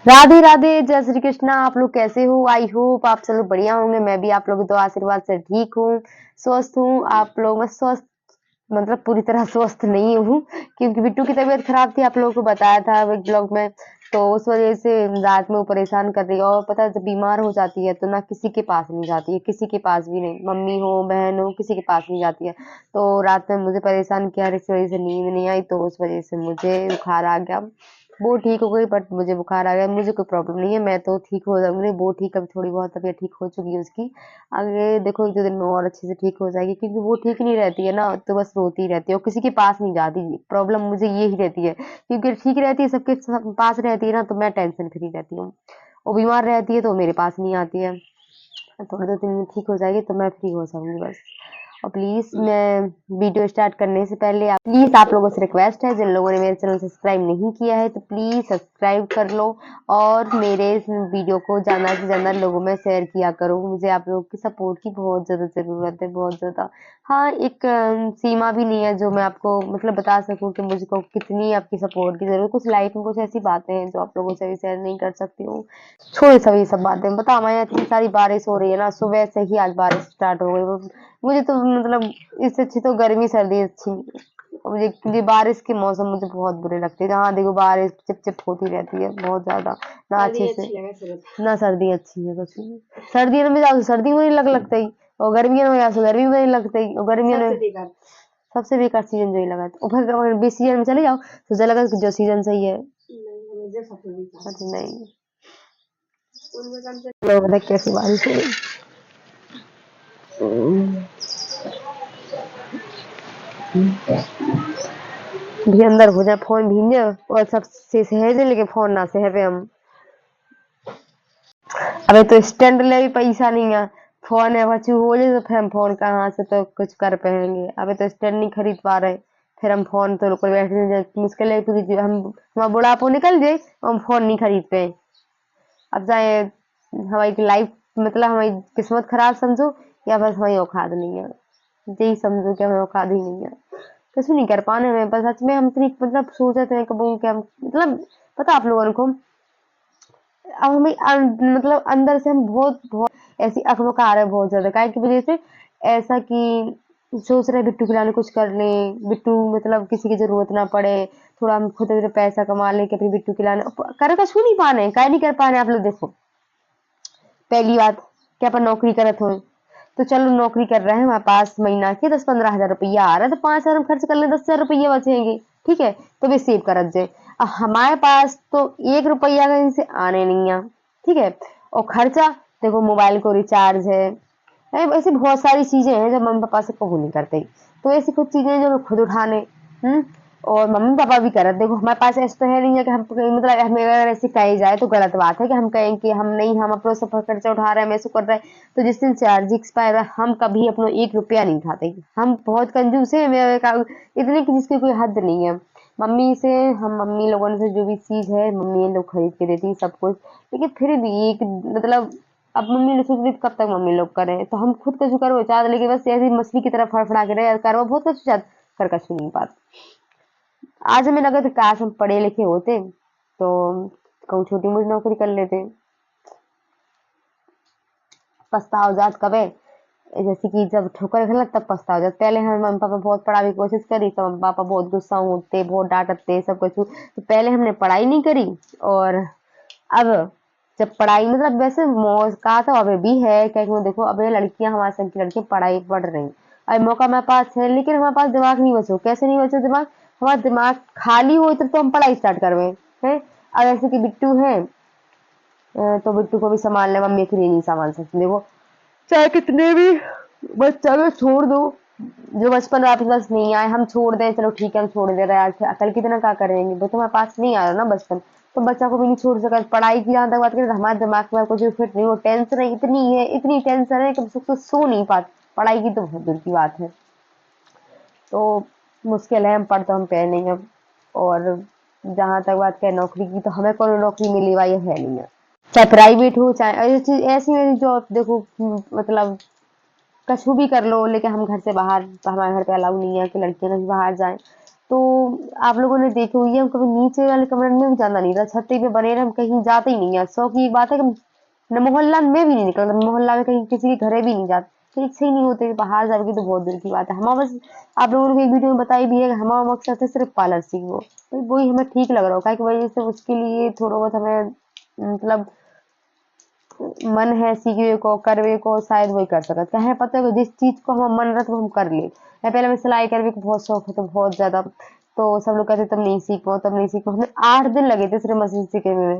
राधे राधे, जय श्री कृष्णा। आप लोग कैसे हो? आई होप आप सब लोग बढ़िया होंगे। मैं भी आप लोगों के दुआ आशीर्वाद से ठीक हूँ, स्वस्थ हूँ। आप लोग मैं स्वस्थ मतलब पूरी तरह स्वस्थ नहीं हूँ क्योंकि बिट्टू की तबीयत खराब थी, आप लोगों को बताया था एक ब्लॉग में। तो उस वजह से रात में वो परेशान कर रही है। और पता है जब बीमार हो जाती है तो ना किसी के पास नहीं जाती है, किसी के पास भी नहीं, मम्मी हो बहन हो किसी के पास नहीं जाती है। तो रात में मुझे परेशान किया, इस वजह से नींद नहीं आई, तो उस वजह से मुझे बुखार आ गया। वो ठीक हो गई बट मुझे बुखार आ गया। मुझे कोई प्रॉब्लम नहीं है, मैं तो ठीक हो जाऊंगी। वो ठीक, अभी थोड़ी बहुत तबीयत ठीक हो चुकी है उसकी। आगे देखो एक दो दिन में और अच्छे से ठीक हो जाएगी क्योंकि वो ठीक ही नहीं रहती है ना, तो बस रोती रहती है और किसी के पास नहीं जाती। प्रॉब्लम मुझे ये ही रहती है क्योंकि ठीक रहती है सबके पास रहती है ना, तो मैं टेंशन फ्री रहती हूँ। वो बीमार रहती है तो मेरे पास नहीं आती है। थोड़े दो दिन में ठीक हो जाएगी तो मैं फ्री हो जाऊंगी बस। और प्लीज मैं वीडियो स्टार्ट करने से पहले आप लोगों से रिक्वेस्ट है, जिन लोगों ने मेरे चैनल सब्सक्राइब नहीं किया है तो प्लीज सब्सक्राइब कर लो और मेरे इस वीडियो को ज्यादा से ज्यादा लोगों में शेयर किया करो। मुझे आप लोगों की सपोर्ट की बहुत ज्यादा जरूरत है, बहुत ज्यादा। हाँ, एक सीमा भी नहीं है जो मैं आपको मतलब बता सकूं कि मुझको कितनी आपकी सपोर्ट की जरूरत। कुछ लाइफ में कुछ ऐसी बातें हैं जो आप लोगों से भी शेयर नहीं कर सकती हूँ। छोड़ो सभी सब बातें। बता, हमारे यहाँ इतनी सारी बारिश हो रही है ना, सुबह से ही आज बारिश स्टार्ट हो गई। मुझे तो मतलब इससे अच्छी तो गर्मी सर्दी अच्छी। मुझे मुझे बारिश के मौसम मुझे बहुत बुरे लगते हैं, जहाँ देखो बारिश चिप चिप होती रहती है बहुत ज्यादा। ना अच्छे से ना सर्दी अच्छी है कुछ भी। सर्दी में जाओ सर्दी में नहीं लगता ही, और गर्मियों में जाओ गर्मी में नहीं लगता ही, और गर्मियों में सबसे बेकार सीजन जो ही लगा। और फिर अगर बीस सीजन में चले जाओ तो मुझे लगा कि जो सीजन सही है। नहीं, लोग बताए कैसी बारिश हो रही। भी अंदर हो जाए फोन भींजे और सबसे सहेजे, लेके फोन ना सहेबे हम। अबे तो स्टैंड ले भी पैसा नहीं है, फोन है बच्चू हो जाए तो फिर हम फोन कहाँ से तो कुछ कर पाएंगे। अबे तो स्टैंड नहीं खरीद पा रहे, फिर हम फोन तो कोई बैठने मुश्किल है क्योंकि हम हमारा बुढ़ापो निकल जाए हम फोन नहीं खरीद पे। अब चाहे हमारी लाइफ मतलब हमारी किस्मत खराब समझो या बस हमारी औकात नहीं है, यही समझो कि हमें औकात ही नहीं है। कुछ नहीं कर पाने में, बस सच में हम इतनी मतलब सोचते हैं कभी कि हम मतलब पता आप लोगों को अब हमें मतलब अंदर से हम बहुत बहुत ऐसी अखमका आ रहा है बहुत ज्यादा काय की वजह से। ऐसा कि सोच रहे बिट्टू के लाने कुछ कर ले, बिट्टू मतलब किसी की जरूरत ना पड़े, थोड़ा हम खुद पैसा कमा ले कि अपनी बिट्टू के लाने कर कुछ नहीं पाने काय नहीं कर पा रहे आप लोग। देखो पहली बात कि अपन नौकरी करत हो तो चलो नौकरी कर रहे हैं, हमारे पास महीना के 10-15 हजार रुपया आ रहा है तो 5 हजार हम खर्च कर ले, 10 हजार रुपया बचेंगे, ठीक है, तो वे सेव करत जाए। अब हमारे पास तो 1 रुपया का इनसे आने नहीं है, ठीक है। और खर्चा देखो मोबाइल को रिचार्ज है, ऐसी बहुत सारी चीजें हैं जो मम्मी पापा से कहू नहीं करते। तो ऐसी कुछ चीजें हैं जो मैं खुद उठाने और मम्मी पापा भी करत। देखो हमारे पास ऐसा तो है नहीं है कि हम मतलब हमें अगर ऐसे कही जाए तो गलत बात है कि हम कहें कि हम नहीं, हम अपना सफर खर्चा उठा रहे हैं, ऐसे कर रहे हैं। तो जिस दिन चार्ज एक्सपायर है हम कभी अपना 1 रुपया नहीं उठाते। हम बहुत कंजूस है, इतने की जिसकी कोई हद नहीं है। मम्मी से हम मम्मी लोगों से जो भी चीज है मम्मी लोग खरीद के देती सब कुछ, लेकिन फिर भी एक मतलब अब मम्मी ने सोच कब तक मम्मी लोग करें, तो हम खुद कछु करो चाहते लेकिन बस ऐसी मछली की तरह फड़फड़ा के रहे करो बहुत कुछ कर कछु नहीं पाते। आज हमें लगा था काश हम पढ़े लिखे होते तो कहूँ छोटी मोटी नौकरी कर लेते। पछताओ जात कबे, जैसे कि जब ठोकर खिला तब पछताओ जात। पहले हमारे मम्मी पापा बहुत पढ़ाने की कोशिश करी तो मम्मी पापा बहुत गुस्सा होते, बहुत डांटते सब कुछ। तो पहले हमने पढ़ाई नहीं करी और अब जब पढ़ाई मतलब वैसे मौज कहा था अभी भी है क्या कि देखो अब लड़कियां हमारे संग की लड़कियां पढ़ाई पढ़ रही, अब मौका हमारे पास है लेकिन हमारे पास दिमाग नहीं बचो। कैसे नहीं बचो दिमाग, हमारा दिमाग खाली हो तो हम पढ़ाई स्टार्ट करवे हैं। अब ऐसे कि बिट्टू है तो बिट्टू को भी संभालने मम्मी अकेली नहीं संभाल सकती। देखो चाहे कितने भी बच्चा को छोड़ दो, जो बचपन वापस बस नहीं आए हम छोड़ दें, चलो ठीक है हम छोड़ दे रहे हैं, आज कल कितना क्या करेंगे, वो तुम्हारे पास नहीं आ रहा ना बचपन, तो बच्चा को भी नहीं छोड़ सका। पढ़ाई की जहां तक बात करें तो हमारे दिमाग में कुछ फिट नहीं हो, टेंशन है इतनी है, इतनी टेंशन है कि हम सो नहीं पाते। पढ़ाई की तो बहुत दूर की बात है, तो मुश्किल है। हम पढ़ तो हम पे नहीं अब। और जहां तक बात करें नौकरी की तो हमें कोई नौकरी मिली हुई है नहीं है, चाहे प्राइवेट हो चाहे ऐसी ऐसी मेरी जॉब देखो मतलब कछु भी कर लो, लेकिन हम घर से बाहर हमारे घर पे अलाउ नहीं है कि लड़कियां कहीं बाहर जाएं। तो आप लोगों ने देखी हुई है, हम कभी नीचे वाले कमरे में भी जाना नहीं था, छत पे बने रहे, हम कहीं जाते ही नहीं है। 100 की एक बात है कि न मोहल्ला में भी नहीं निकलता, मोहल्ला में कहीं किसी के घरे भी नहीं जाते, तो इच्छा ही नहीं होती, बाहर जाओगी तो बहुत दूर की बात है। हम बस आप लोगों ने एक वीडियो में बताई भी है कि हमारा मकसद है सिर्फ पार्लर सीखो, तो वही हमें ठीक लग रहा हो, की वजह से उसके लिए थोड़ा बहुत हमें मतलब मन है सीखने को करवे को, शायद वही कर सकत कहे पता है जिस चीज को हम मन रख वो हम कर ले। मैं पहले मैं सिलाई करने को बहुत शौक है, तो बहुत ज्यादा, तो सब लोग कहते तब नहीं सीख पाओ, तब नहीं सीख पाओ, हमें 8 दिन लगे थे सिर्फ मशीन सीखने में।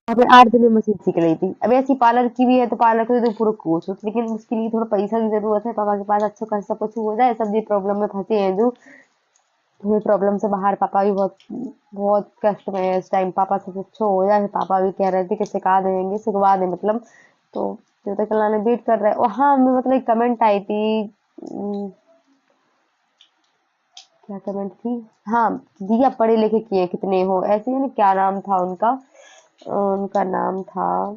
अभी 8 दिन में मशीन सीख रही थी। अभी ऐसी पार्लर की भी है, तो पार्लर के लिए तो पूरा कोर्स होता है, लेकिन उसके लिए थोड़ा पैसा की जरूरत है, पापा के पास अच्छा खासा कुछ हो जाए, सब ये प्रॉब्लम में फंसे हैं जो, ये प्रॉब्लम से बाहर, पापा भी बहुत बहुत कष्ट में है इस टाइम, पापा से कुछ हो जाए, पापा भी कह रहे थे कि सिखा देंगे, सिखवा दे मतलब, तो जब तक अल्लाह ने वेट कर रहा है। और हाँ, हमें मतलब एक कमेंट आई थी, क्या कमेंट थी, हाँ, दिया पढ़े लिखे किए कितने हो, ऐसे यानी क्या नाम था उनका, उनका नाम था,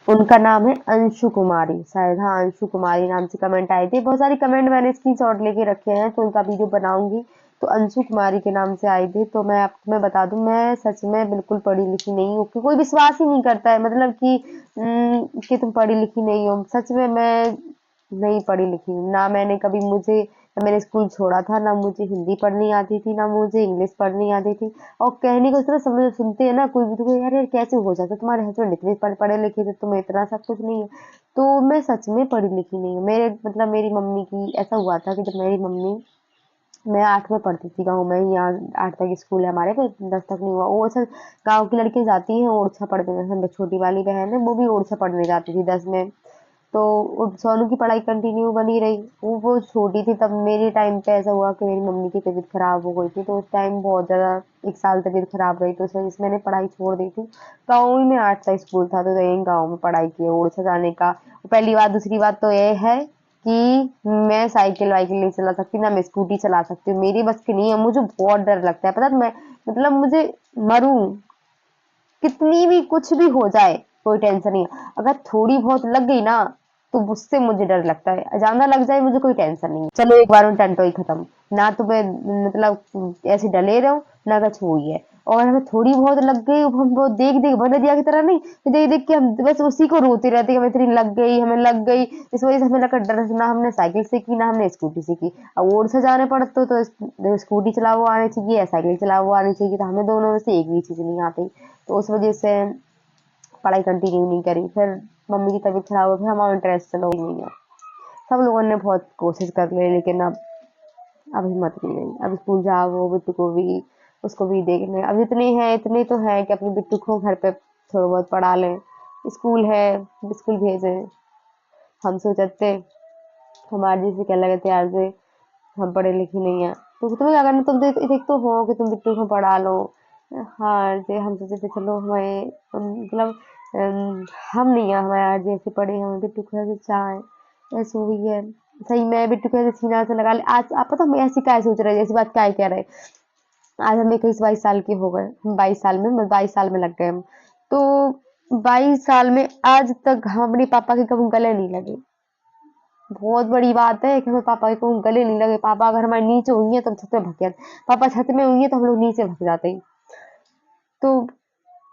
उनका नाम है अंशु कुमारी, शायद, हाँ, अंशु कुमारी नाम से कमेंट आए थे। बहुत सारी कमेंट मैंने स्क्रीनशॉट लेके रखे हैं, तो उनका वीडियो बनाऊंगी। तो अंशु कुमारी के नाम से आए थे, तो मैं बता दूं, मैं सच में बिल्कुल पढ़ी लिखी नहीं हूँ, कि कोई विश्वास ही नहीं करता है, मतलब कि तुम पढ़ी लिखी नहीं हो। सच में मैं नहीं पढ़ी लिखी हूँ, ना मैंने कभी, मुझे ना मैंने स्कूल छोड़ा था, ना मुझे हिंदी पढ़नी आती थी, ना मुझे इंग्लिश पढ़नी आती थी। और कहने को इतना समझ सुनते हैं ना कोई भी, तो यार यार कैसे हो जाता है, तुम्हारे हस्बैंड इतने पढ़े लिखे थे, तुम्हें इतना सब कुछ नहीं है। तो मैं सच में पढ़ी लिखी नहीं हूँ। मेरे मतलब मेरी मम्मी की ऐसा हुआ था कि जब मेरी मम्मी, मैं 8 में पढ़ती थी गाँव में, यहाँ 8 तक स्कूल है हमारे पे, 10 तक नहीं हुआ वो, अच्छा गाँव की लड़कियां जाती हैं ओरछा पढ़ने, जैसे छोटी वाली बहन है वो भी ओरछा पढ़ने जाती थी 10 में, तो सोनू की पढ़ाई कंटिन्यू बनी रही। वो छोटी थी तब, मेरे टाइम पे ऐसा हुआ कि मेरी मम्मी की तबीयत खराब हो गई थी, तो उस टाइम बहुत ज़्यादा, 1 साल तबीयत खराब रही, तो उस वजह से मैंने पढ़ाई छोड़ दी थी। गाँव ही में 8 तक स्कूल था, तो यही गाँव में पढ़ाई की है, ओरछा जाने का। पहली बात, दूसरी बात तो ये है कि मैं साइकिल वाइकिल नहीं चला सकती, ना मैं स्कूटी चला सकती हूँ, मेरी बस की नहीं है, मुझे बहुत डर लगता है, पता है, मैं मतलब मुझे मरूं, कितनी भी कुछ भी हो जाए कोई टेंशन नहीं है, अगर थोड़ी बहुत लग गई ना, तो उससे मुझे डर लगता है, ज्यादा लग जाए मुझे कोई टेंशन नहीं है, चलो एक बार में टंटो ही खत्म, ना तो मैं मतलब ऐसे डले रहो, ना कुछ हुई है। और हमें थोड़ी बहुत लग गई, हम वो देख देख भनदिया की तरह नहीं, देख देख के हम बस उसी को रोते रहते कि हमें इतनी लग गई, हमें लग गई, इस वजह से हमें लगा डर, ना हमने साइकिल सीखी, ना हमने स्कूटी सीखी। अब ओर से जाने पड़ते तो स्कूटी चला हुआ आनी चाहिए या साइकिल चला हुआ आनी चाहिए, तो हमें दोनों में से एक भी चीज नहीं आती, तो उस वजह से पढ़ाई कंटिन्यू नहीं करी। फिर मम्मी की तबीयत खराब हो, फिर हमारा इंटरेस्ट चलो ही नहीं है। सब लोगों ने बहुत कोशिश कर ली, लेकिन अब हिम्मत नहीं रही। अब स्कूल जाओ, वो बिट्टू को भी, उसको भी देखने, अब जितने हैं इतने तो है कि अपने बिट्टू को घर पे थोड़ा बहुत पढ़ा लें, स्कूल है, स्कूल भेजे। हम सोचते हमारे जैसे क्या लगे थे यार से, हम पढ़े लिखे नहीं है, तो तुम्हें क्या करना, तुम देख तो हो कि तुम बिट्टू को पढ़ा लो। हाँ, जे हम सोचे थे चलो हमें मतलब हम नहीं है, हमारे यार जैसे पढ़े, हमें बिट्टू को ऐसे चाहे, ऐसे हुई है। सही में बिट्टू को ऐसे सीना से लगा ले, आज आप पता हम ऐसी क्या सोच रहे हैं, ऐसी बात क्या कह रहे हैं। आज हम 21-22 साल के हो गए, हम 22 साल में, 22 साल में लग गए हम, तो 22 साल में आज तक हम अपने पापा के कभी गले नहीं लगे। बहुत बड़ी बात है कि हमें पापा के कहूँ गले नहीं लगे। पापा अगर हमारे नीचे हुई है तो हम छत में भग जाते, पापा छत में हुई है तो हम लोग नीचे भग जाते हैं। तो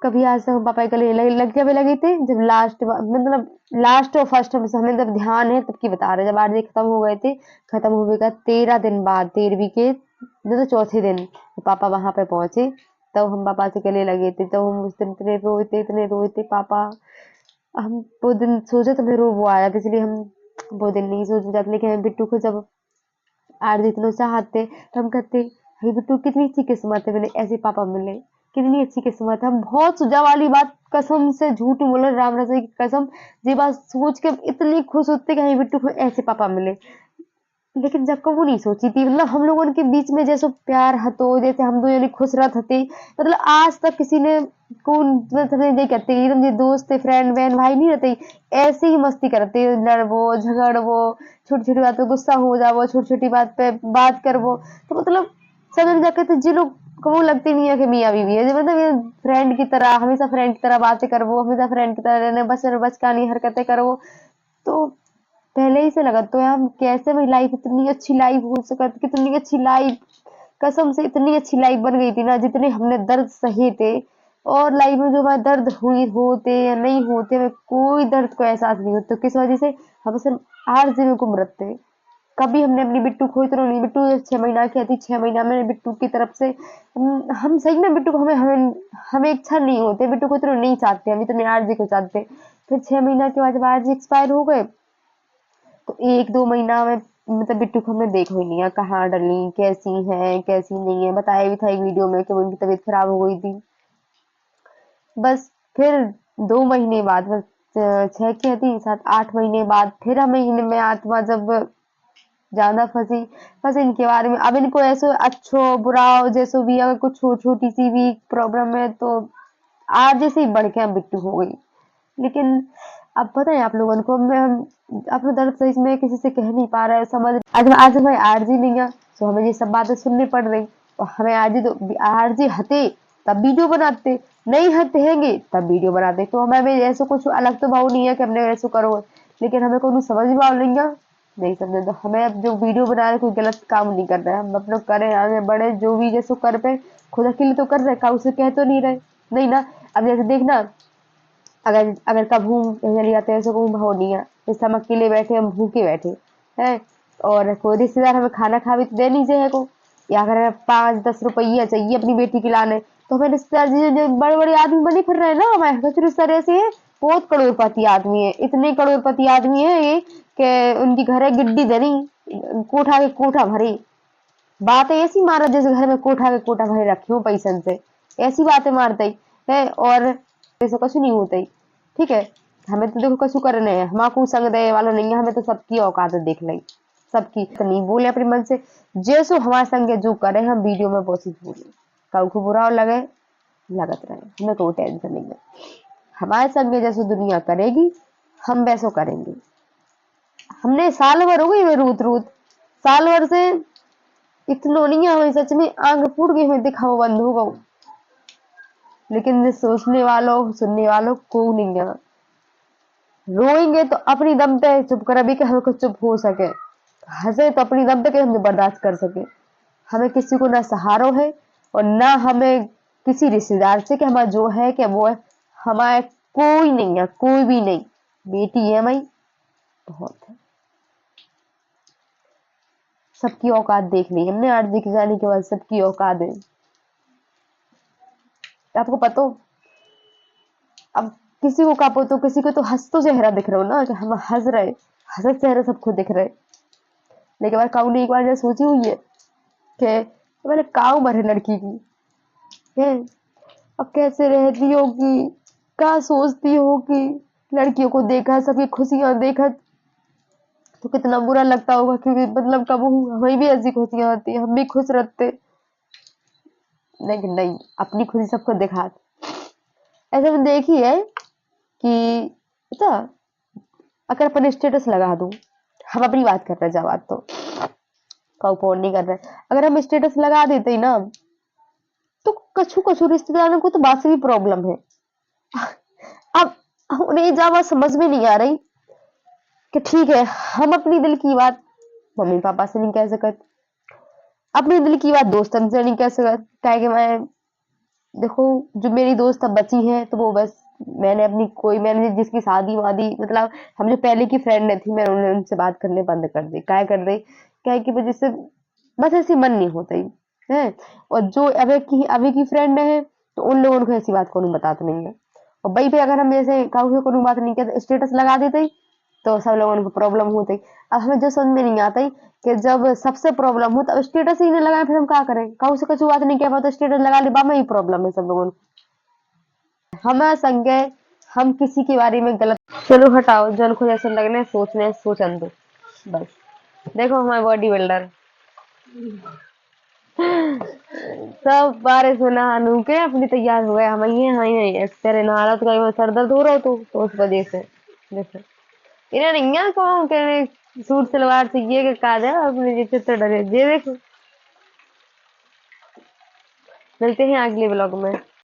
कभी आज तक हम पापा के गले नहीं लगे, जब लगे थे, जब लास्ट मतलब लास्ट और फर्स्ट में से हमें जब ध्यान है तब की बता रहे, जब आरजे खत्म हो गए थे, खत्म होने का 13 दिन बाद, 13वीं के तो चौथे दिन पापा वहां पे पहुंचे, तब हम पापा से गले लगे थे। तो हम उस दिन इतने रोए थे पापा, हम वो दिन सोचे तो मेरे वो आया था, इसलिए हम वो दिन नहीं सोच जाते। लेकिन हम बिट्टू को जब आज इतना चाहते, तो हम कहते हे बिट्टू कितनी अच्छी किस्मत है, मैंने ऐसे पापा मिले, कितनी अच्छी किस्मत है। हम बहुत सुजा वाली बात, कसम से झूठ नहीं बोल रहे, राम रसाई की कसम, ये बात सोच के इतनी खुश होते कि हे बिट्टू को ऐसे पापा मिले। लेकिन जब को वो नहीं सोची थी, मतलब हम लोगों के बीच में जैसे प्यार हतो, जैसे हम दो जने खुश रहते थे, मतलब आज तक किसी ने कौन मतलब नहीं कहते, एकदम ये दोस्त फ्रेंड बहन भाई नहीं रहते, ऐसे ही मस्ती करते, लड़बो झगड़बो, छोटी छोटी बात पे गुस्सा हो जाओ, छोटी छोटी बात पे बात करबो, तो मतलब समझ जाके तो जी लोग कहूँ लगते नहीं है कि मियाँ बीवी है, जो मतलब ये फ्रेंड की तरह, हमेशा फ्रेंड की तरह बातें करबो, हमेशा फ्रेंड की तरह रहने, बस बचकानी हरकतें करो। तो पहले ही से लगा तो यार कैसे भाई लाइफ, इतनी अच्छी लाइफ हो सकती, कितनी अच्छी लाइफ, कसम से इतनी अच्छी लाइफ बन गई थी ना, जितने हमने दर्द सहे थे। और लाइफ में जो हमारे दर्द हुई होते या नहीं होते, हमें कोई दर्द को एहसास नहीं होता। तो किस वजह से हम सिर्फ आरज़ी में घूम रहे थे। कभी हमने अपनी बिट्टू खोई तो नहीं। बिट्टू 6 महीना की थी, 6 महीना में बिट्टू की तरफ से हम सही में बिट्टू को हमें हमें हमें इच्छा नहीं होती, बिट्टू को इतना नहीं चाहते, हम इतने आरज़ी को चाहते। फिर 6 महीना के बाद जब आरज़ी एक्सपायर हो गए, तो 1-2 महीना में मतलब बिट्टू को हमने देखा ही नहीं है, कहाँ डली, कैसी है, कैसी नहीं है। बताया भी था एक वीडियो में कि उनकी तबीयत खराब हो गई थी। बस फिर 2 महीने बाद, बस 6 की थी, 7-8 महीने बाद फिर हमें इनमें आत्मा जब ज़्यादा फँसी, बस इनके बारे में। अब इनको ऐसो अच्छो बुरा जैसो भी अगर कुछ छोटी सी भी प्रॉब्लम है तो आज जैसे ही बढ़ के हम बिट्टू हो गई। लेकिन अब पता है आप लोगों को, मैं अपना दर्द सही में किसी से कह नहीं पा रहा है, समझ आज हमें आरजी नहीं है तो हमें ये सब बातें सुननी पड़ रही। और हमें आरजी तो आरजी हते तब वीडियो बनाते, नहीं हते हैंगे तब वीडियो बनाते। तो हमें ऐसा कुछ अलग तो भाव नहीं है कि हमने ऐसा करो, लेकिन हमें कोई समझ भाव नहीं है, नहीं समझे तो हमें अब जो वीडियो बना रहे कोई गलत काम नहीं कर रहे हैं। हम अपना करें, आगे बढ़े, जो भी जैसे कर पे खुद अकेले तो कर रहे, काउ से कह तो नहीं रहे, नहीं ना। अब जैसे देखना, अगर अगर कभू चली जाते हैं, ऐसा कोई भाव नहीं है। जैसे हम अकेले बैठे, हम भूखे बैठे हैं और कोई रिश्तेदार हमें खाना खा भी तो दे नहीं है को, या अगर 5-10 रुपया चाहिए अपनी बेटी के लाने, तो हमें रिश्तेदार जो बड़े बड़े आदमी बने फिर रहे ना, हमारे सच रिश्तेदार ऐसे है, बहुत करोड़पति आदमी है, इतने करोड़पति आदमी है ये कि उनकी घर है गिड्डी धनी, कोठा के कोठा भरे। बात ऐसी मारा जैसे घर में कोठा के कोठा भरे रखे हो पैसन से, ऐसी बातें मारते है। और ऐसा कुछ नहीं होता ही, ठीक है। हमें तो देखो कछु करने है, हमारा संग दे वाला नहीं है, हमें तो सबकी औकात देख ली, सबकी। तो नहीं बोले अपने मन से, जैसो हमारे संग जो करे हम वीडियो में बहुत बोले, कऊ को बुरा लगे लगत रहे, हमें कोई टेंशन नहीं है। हमारे संग जैसो दुनिया करेगी हम वैसो करेंगे। हमने साल भर हो गई रूत रूत, साल भर से इतना नहीं है, हमें सच में आंख फूट गई, हमें दिखाओ बंद हो गओ। लेकिन सोचने वालों सुनने वालों को नहीं है। रोएंगे तो अपनी दम पे चुप कर, अभी के हमें कुछ चुप हो सके, हंसे तो अपनी दम पे के हम बर्दाश्त कर सके। हमें किसी को ना सहारो है और ना हमें किसी रिश्तेदार से कि हमारा जो है क्या वो है, हमारे कोई नहीं है, कोई भी नहीं। बेटी है मई बहुत है, सबकी औकात देख ली हमने, आज दिख जाने के बाद सबकी औकात है। आपको पता हो, अब किसी को कापो तो किसी को तो हंस तो चेहरा दिख रहा हो ना, कि हम हंस रहे, हंस चेहरा सबको दिख रहे। लेकिन बार काऊ ने एक बार सोची हुई है कि मैंने काऊ मरे लड़की की है, अब कैसे रहती होगी, क्या सोचती होगी, लड़कियों को देखा, सबकी खुशियां देखा तो कितना बुरा लगता होगा। क्योंकि मतलब कब हमें भी ऐसी खुशियां आती, हम भी खुश रहते, लेकिन नहीं, अपनी खुशी सबको दिखा। ऐसे में देखी है कि पता, अगर अपन स्टेटस लगा दूं, हम अपनी बात कर रहे हैं, बात तो कौन नहीं कर रहे, अगर हम स्टेटस लगा देते ही ना, तो कछु कछु रिश्तेदारों को तो बात से भी प्रॉब्लम है। अब उन्हें जब समझ में नहीं आ रही कि ठीक है, हम अपनी दिल की बात मम्मी पापा से नहीं कह सकते, अपनी दिल की बात दोस्तन से नहीं कह सकते। क्या कि मैं देखो, जो मेरी दोस्त अब बची है तो वो बस मैंने अपनी कोई, मैंने जिसकी शादी वादी, मतलब हम जो पहले की फ्रेंड थी, मैंने उनसे बात करने बंद कर दी। क्या कर दी, क्या की वजह से बस ऐसी मन नहीं होता ही है। और जो अभी की फ्रेंड है तो उन लोगों को ऐसी बात को बताते नहीं है। और भाई पे अगर हम ऐसे काऊ से कोई बात नहीं कहते, स्टेटस लगा देते ही, तो सब लोगों को प्रॉब्लम होती। अब हमें जो समझ में नहीं आता ही कि जब सबसे प्रॉब्लम हो तब स्टेटस ही नहीं लगाए, फिर हम क्या करें, काऊ से कुछ बात नहीं कह पाते, स्टेटस लगा ले, बा में ही प्रॉब्लम है सब लोगों को। हमारे संगे हम किसी के बारे में गलत, चलो हटाओ, जन को जैसे लगने सोचने सोचन दो बस। देखो हमारे बॉडी बिल्डर सब बारिश में नहा के अपनी तैयार हो गए, हम ये तेरे नहा तो सर दर्द हो रहा तो उस वजह से देखो इन्हें नहीं है कौन कहने सूट सलवार से ये काज है अपने ये चित्र डरे। ये देखो, मिलते हैं अगले ब्लॉग में।